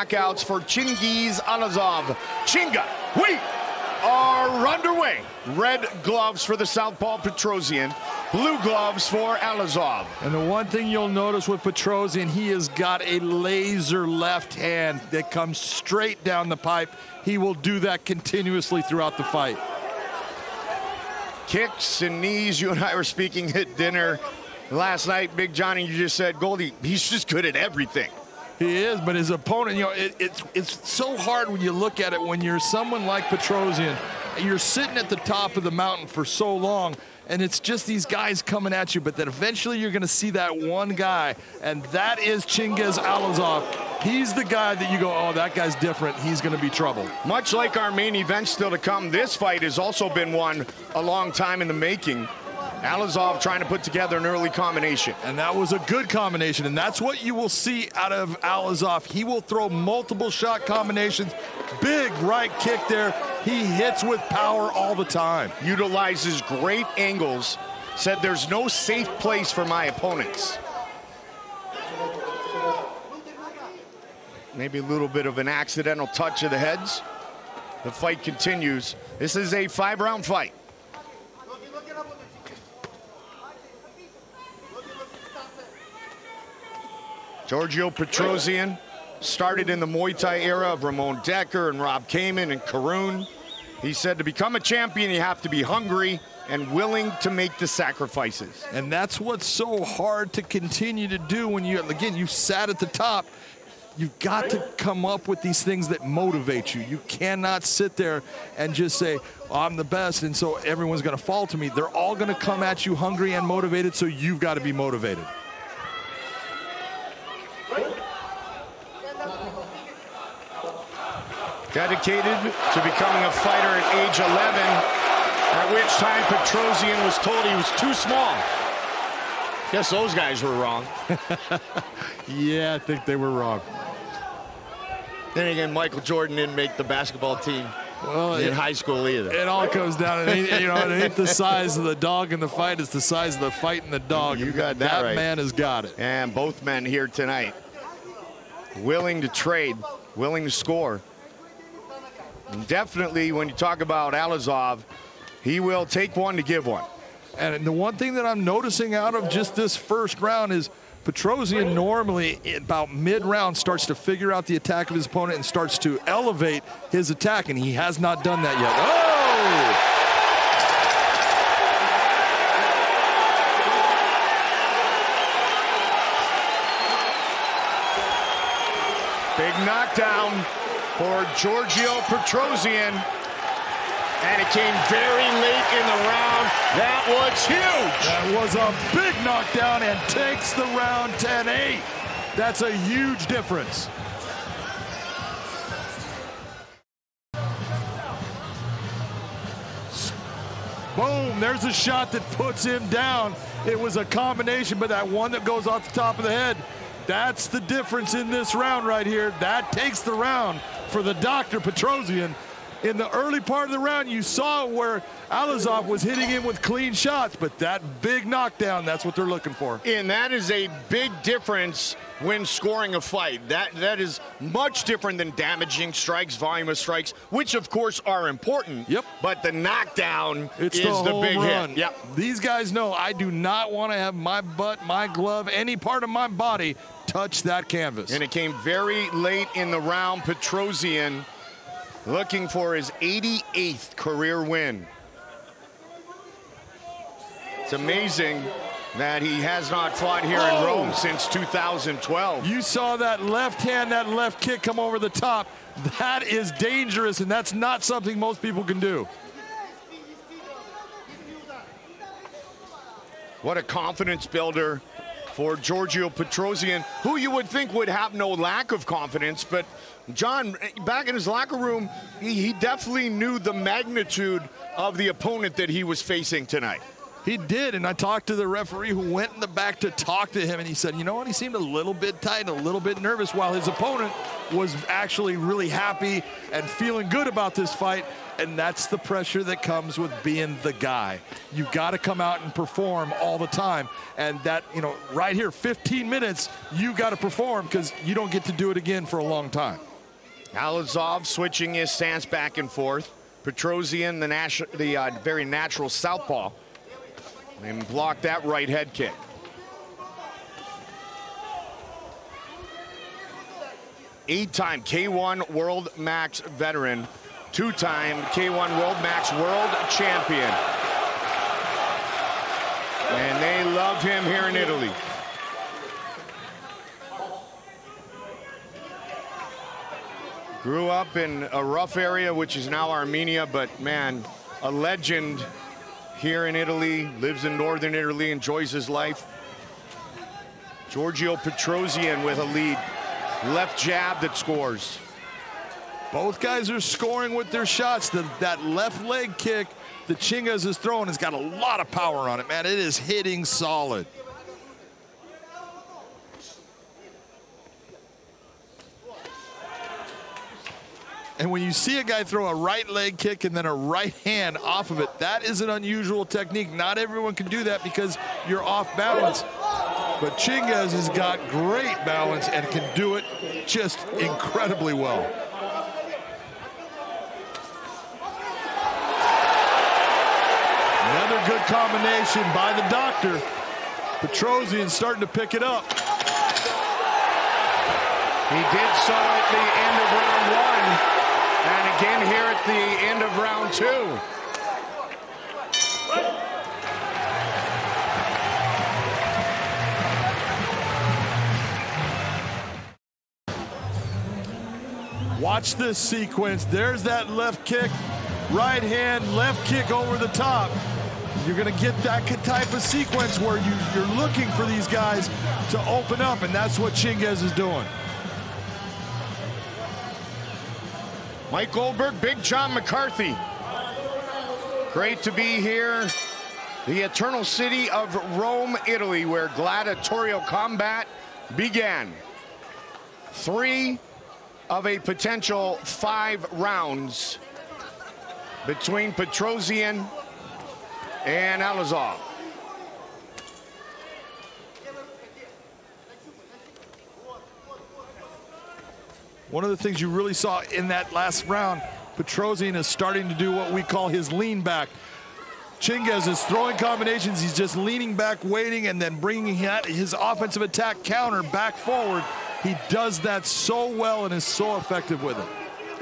knockouts for Chingiz Allazov. Chinga, we are underway. Red gloves for the southpaw Petrosyan, blue gloves for Allazov. And the one thing you'll notice with Petrosyan, he has got a laser left hand that comes straight down the pipe. He will do that continuously throughout the fight. Kicks and knees. You and I were speaking at dinner last night, Big Johnny. You just said, Goldie, he's just good at everything. He is, but his opponent, you know, it's so hard when you look at it when you're someone like Petrosyan. You're sitting at the top of the mountain for so long, and it's just these guys coming at you, but then eventually you're going to see that one guy, and that is Chingiz Allazov. He's the guy that you go, oh, that guy's different. He's going to be trouble. Much like our main event still to come, this fight has also been one a long time in the making. Allazov trying to put together an early combination. And that was a good combination, and that's what you will see out of Allazov. He will throw multiple shot combinations. Big right kick there. He hits with power all the time. Utilizes great angles. Said there's no safe place for my opponents. Maybe a little bit of an accidental touch of the heads. The fight continues. This is a 5-round fight. Giorgio Petrosyan started in the Muay Thai era of Ramon Decker and Rob Kaman and Karun. He said to become a champion, you have to be hungry and willing to make the sacrifices. And that's what's so hard to continue to do when you, again, you sat at the top. You've got to come up with these things that motivate you. You cannot sit there and just say, oh, I'm the best, and so everyone's going to fall to me. They're all going to come at you hungry and motivated, so you've got to be motivated. Dedicated to becoming a fighter at age 11, at which time Petrosyan was told he was too small. Guess those guys were wrong. Yeah, I think they were wrong. Then again, Michael Jordan didn't make the basketball team in high school either. It all comes down to, you know, it ain't the size of the dog in the fight, it's the size of the fight in the dog. You got that right. Man has got it. And both men here tonight, willing to trade, willing to score. And definitely, when you talk about Allazov, he will take one to give one. And the one thing that I'm noticing out of just this first round is Petrosyan normally about mid-round starts to figure out the attack of his opponent and starts to elevate his attack, and he has not done that yet. Oh! Big knockdown for Giorgio Petrosyan. And it came very late in the round. That was huge. That was a big knockdown and takes the round 10-8. That's a huge difference. Boom, there's a shot that puts him down. It was a combination, but that one that goes off the top of the head, that's the difference in this round right here. That takes the round for the Dr. Petrosyan. In the early part of the round, you saw where Allazov was hitting him with clean shots, but that big knockdown, that's what they're looking for. And that is a big difference when scoring a fight. That is much different than damaging strikes, volume of strikes, which of course are important. Yep. But the knockdown is the big run. hit. Yep. These guys know I do not want to have my butt, my glove, any part of my body touch that canvas. And it came very late in the round. Petrosyan looking for his 88th career win. It's amazing that he has not fought here in Rome since 2012. You saw that left hand, that left kick come over the top. That is dangerous, and that's not something most people can do. What a confidence builder for Giorgio Petrosyan, who you would think would have no lack of confidence, but John, back in his locker room, he definitely knew the magnitude of the opponent that he was facing tonight. He did, and I talked to the referee who went in the back to talk to him, and he said, you know what, he seemed a little bit tight, a little bit nervous, while his opponent was actually really happy and feeling good about this fight, and that's the pressure that comes with being the guy. You've got to come out and perform all the time, and that, you know, right here, 15 minutes, you got to perform because you don't get to do it again for a long time. Allazov switching his stance back and forth. Petrosyan, the very natural southpaw, and blocked that right head kick. Eight-time K1 World Max veteran, two-time K1 World Max world champion. And they love him here in Italy. Grew up in a rough area, which is now Armenia, but man, a legend here in Italy, lives in northern Italy, enjoys his life. Giorgio Petrosyan with a lead. Left jab that scores. Both guys are scoring with their shots. That left leg kick that Chingiz is throwing has got a lot of power on it, man. It is hitting solid. And when you see a guy throw a right leg kick and then a right hand off of it, that is an unusual technique. Not everyone can do that because you're off balance. But Chingiz has got great balance and can do it just incredibly well. Another good combination by the doctor. Petrosyan starting to pick it up. He did so at the end of round 1. And again here at the end of round 2. Watch this sequence. There's that left kick, right hand, left kick over the top. You're going to get that type of sequence where you're looking for these guys to open up, and that's what Chingiz is doing. Mike Goldberg, Big John McCarthy. Great to be here. The eternal city of Rome, Italy, where gladiatorial combat began. 3 of a potential 5 rounds between Petrosyan and Allazov. One of the things you really saw in that last round, Petrosyan is starting to do what we call his lean back. Chingiz is throwing combinations. He's just leaning back, waiting, and then bringing his offensive attack counter back forward. He does that so well and is so effective with it.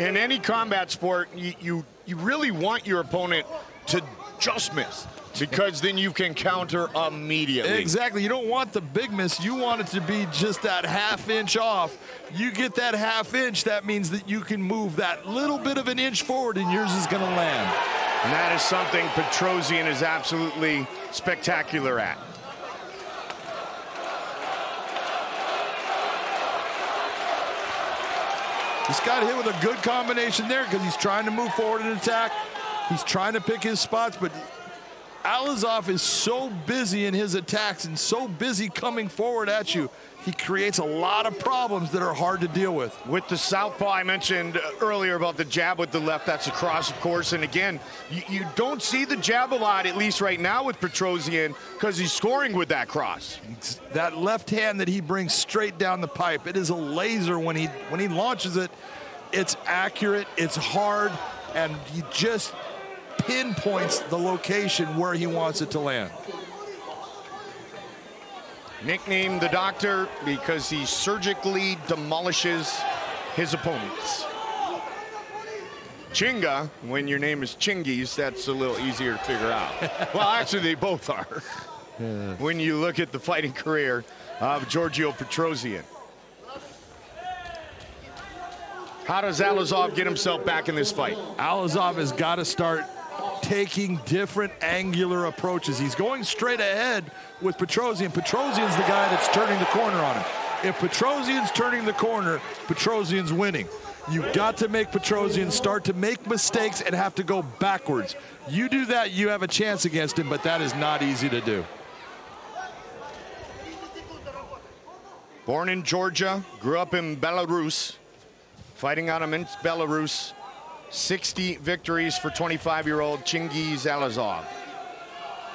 In any combat sport, you really want your opponent to just miss, because then you can counter immediately. Exactly. You don't want the big miss. You want it to be just that ½ inch off. You get that ½ inch, that means that you can move that little bit of an inch forward and yours is going to land. And that is something Petrosyan is absolutely spectacular at. He's got hit with a good combination there because he's trying to move forward and attack. He's trying to pick his spots, but Allazov is so busy in his attacks and so busy coming forward at you. He creates a lot of problems that are hard to deal with. With the southpaw, I mentioned earlier about the jab with the left. That's a cross, of course. And again, you don't see the jab a lot, at least right now with Petrosyan, because he's scoring with that cross. It's that left hand that he brings straight down the pipe. It is a laser when he launches it. It's accurate, it's hard, and he just pinpoints the location where he wants it to land. Nicknamed the Doctor because he surgically demolishes his opponents. Chinga, when your name is Chingiz, that's a little easier to figure out. Well, actually, they both are. Yeah. When you look at the fighting career of Giorgio Petrosyan. How does Allazov get himself back in this fight? Allazov has got to start taking different angular approaches. He's going straight ahead with Petrosyan. Petrosyan's the guy that's turning the corner on him. If Petrosyan's turning the corner, Petrosyan's winning. You've got to make Petrosyan start to make mistakes and have to go backwards. You do that, you have a chance against him, but that is not easy to do. Born in Georgia, grew up in Belarus, fighting out of Minsk, Belarus. 60 victories for 25-year-old Chingiz Allazov.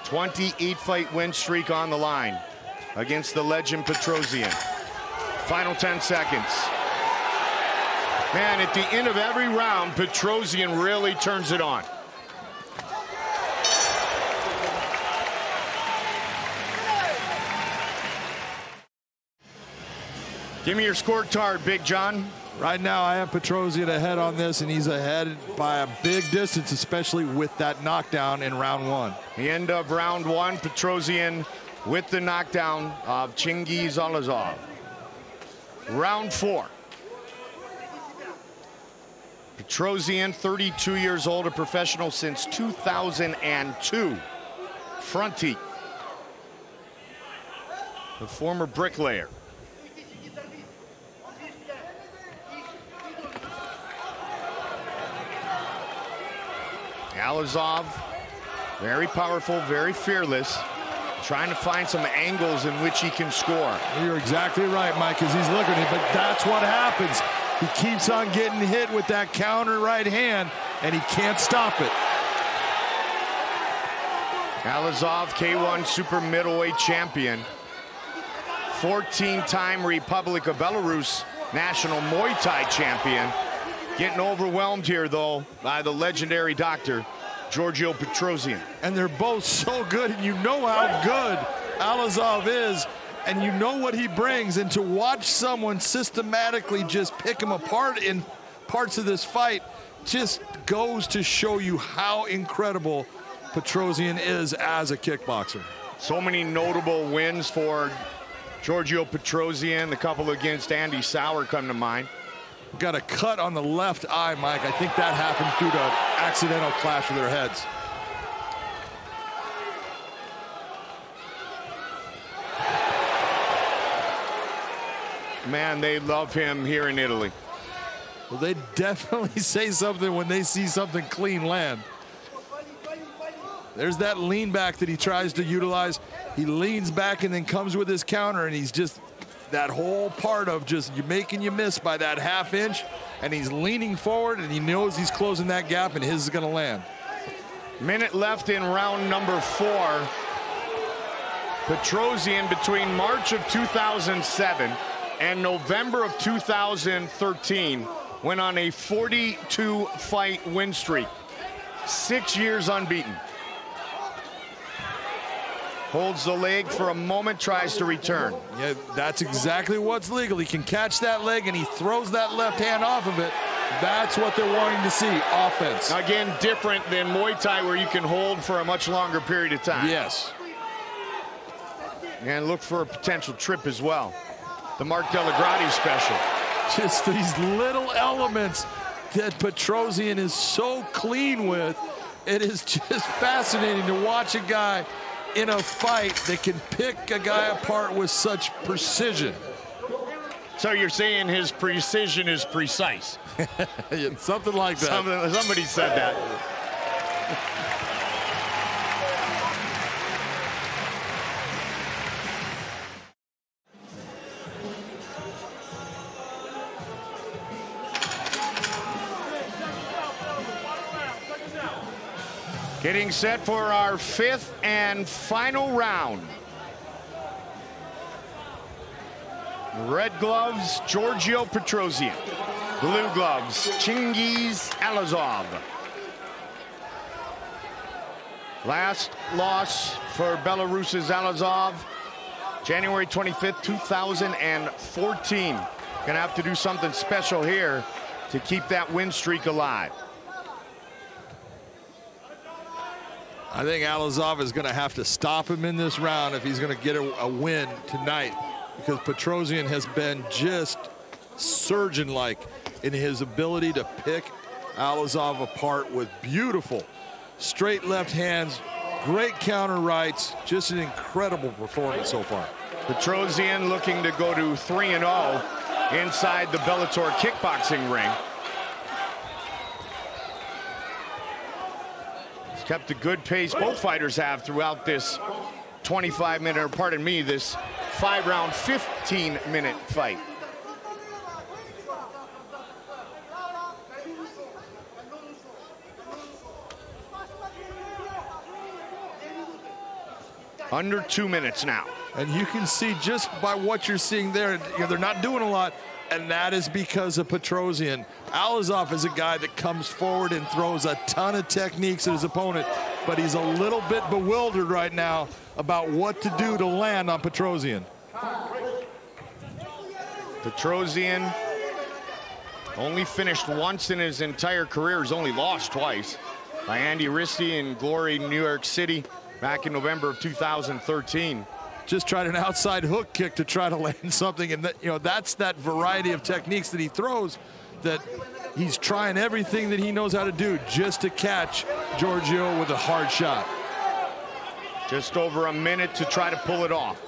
28-fight win streak on the line against the legend Petrosyan. Final 10 seconds. And at the end of every round, Petrosyan really turns it on. Give me your scorecard, Big John. Right now, I have Petrosyan ahead on this, and he's ahead by a big distance, especially with that knockdown in round one. The end of round one, Petrosyan with the knockdown of Chingiz Allazov. Round four. Petrosyan, 32 years old, a professional since 2002. Fronty, the former bricklayer. Allazov, very powerful, very fearless, trying to find some angles in which he can score. You're exactly right, Mike, as he's looking at it, but that's what happens. He keeps on getting hit with that counter right hand, and he can't stop it. Allazov, K1 super middleweight champion, 14-time Republic of Belarus national Muay Thai champion. Getting overwhelmed here, though, by the legendary doctor, Giorgio Petrosyan. And they're both so good, and you know how good Allazov is, and you know what he brings. And to watch someone systematically just pick him apart in parts of this fight just goes to show you how incredible Petrosyan is as a kickboxer. So many notable wins for Giorgio Petrosyan. The couple against Andy Sauer come to mind. Got a cut on the left eye, Mike. I think that happened due to an accidental clash of their heads. Man, they love him here in Italy. Well, they definitely say something when they see something clean land. There's that lean back that he tries to utilize. He leans back and then comes with his counter, and he's just that whole part of just making you miss by that half inch, and he's leaning forward, and he knows he's closing that gap, and his is going to land. Minute left in round number four. Petrosyan, between March of 2007 and November of 2013, went on a 42-fight win streak. 6 years unbeaten. Holds the leg for a moment, tries to return. Yeah, that's exactly what's legal. He can catch that leg, and he throws that left hand off of it. That's what they're wanting to see, offense. Again, different than Muay Thai, where you can hold for a much longer period of time. Yes. And look for a potential trip as well. The Mark Delagrati special. Just these little elements that Petrosyan is so clean with. It is just fascinating to watch a guy in a fight that can pick a guy apart with such precision. So you're saying his precision is precise? Something like that. Somebody said that. Getting set for our fifth and final round. Red gloves, Giorgio Petrosyan. Blue gloves, Chingiz Allazov. Last loss for Belarus's Allazov, January 25th, 2014. Gonna have to do something special here to keep that win streak alive. I think Allazov is going to have to stop him in this round if he's going to get a win tonight, because Petrosyan has been just surgeon-like in his ability to pick Allazov apart with beautiful straight left hands, great counter rights, just an incredible performance so far. Petrosyan looking to go to 3-0 inside the Bellator kickboxing ring. Kept a good pace, both fighters have, throughout this 25-minute, or pardon me, this 5-round, 15-minute fight. Under 2 minutes now. And you can see just by what you're seeing there, they're not doing a lot, and that is because of Petrosyan. Allazov is a guy that comes forward and throws a ton of techniques at his opponent, but he's a little bit bewildered right now about what to do to land on Petrosyan. Petrosyan only finished once in his entire career. He's only lost twice, by Andy Risty in Glory, New York City, back in November of 2013. Just tried an outside hook kick to try to land something, and that, you know, that's that variety of techniques that he throws, that he's trying everything that he knows how to do just to catch Giorgio with a hard shot. Just over a minute to try to pull it off.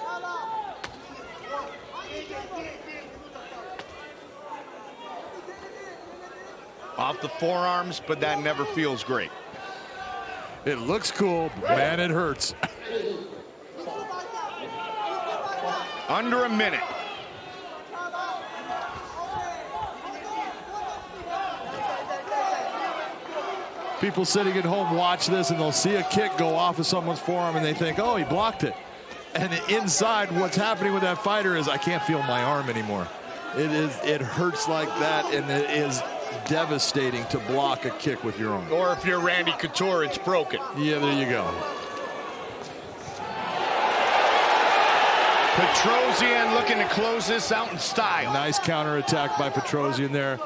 Off the forearms, but that never feels great. It looks cool, but man, it hurts. Under a minute. People sitting at home watch this and they'll see a kick go off of someone's forearm and they think, oh, he blocked it. And inside, what's happening with that fighter is, I can't feel my arm anymore. It hurts like that, and it is devastating to block a kick with your arm. Or if you're Randy Couture, it's broken. Yeah, there you go. Petrosyan looking to close this out in style. Nice counterattack by Petrosyan there.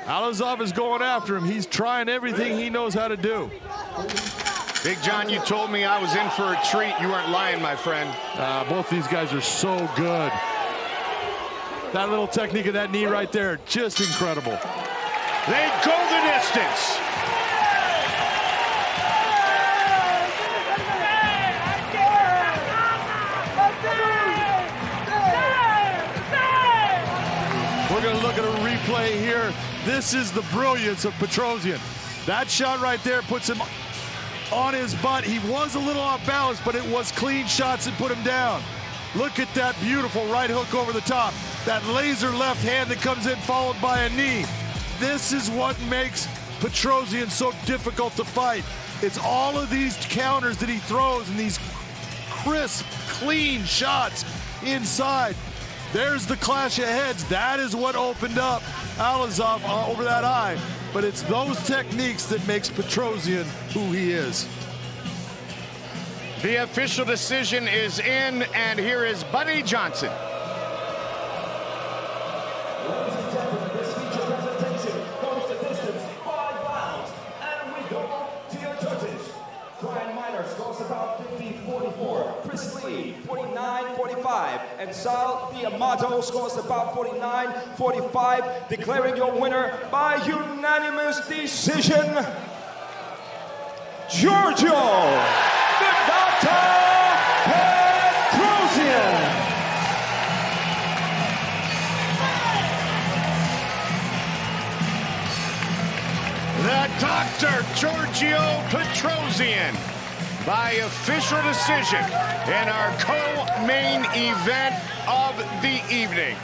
Allazov is going after him. He's trying everything he knows how to do. Big John, you told me I was in for a treat. You weren't lying, my friend. Both these guys are so good. That little technique of that knee right there, just incredible. They go the distance. We're going to look at a replay here. This is the brilliance of Petrosyan. That shot right there puts him on his butt. He was a little off balance, but it was clean shots that put him down. Look at that beautiful right hook over the top. That laser left hand that comes in followed by a knee. This is what makes Petrosyan so difficult to fight. It's all of these counters that he throws and these crisp, clean shots inside. There's the clash of heads. That is what opened up Allazov over that eye. But it's those techniques that makes Petrosyan who he is. The official decision is in, and here is Buddy Johnson. Ladies and gentlemen, this feature presentation goes the distance 5 rounds, and we go to your judges. Brian Minor scores about 50-44. Chris Lee, 49-45. And Sal Diamato scores about 49-45, declaring your winner by unanimous decision, Giorgio, the Doctor Petrosyan. The Dr. Giorgio Petrosyan by official decision in our co-main event of the evening.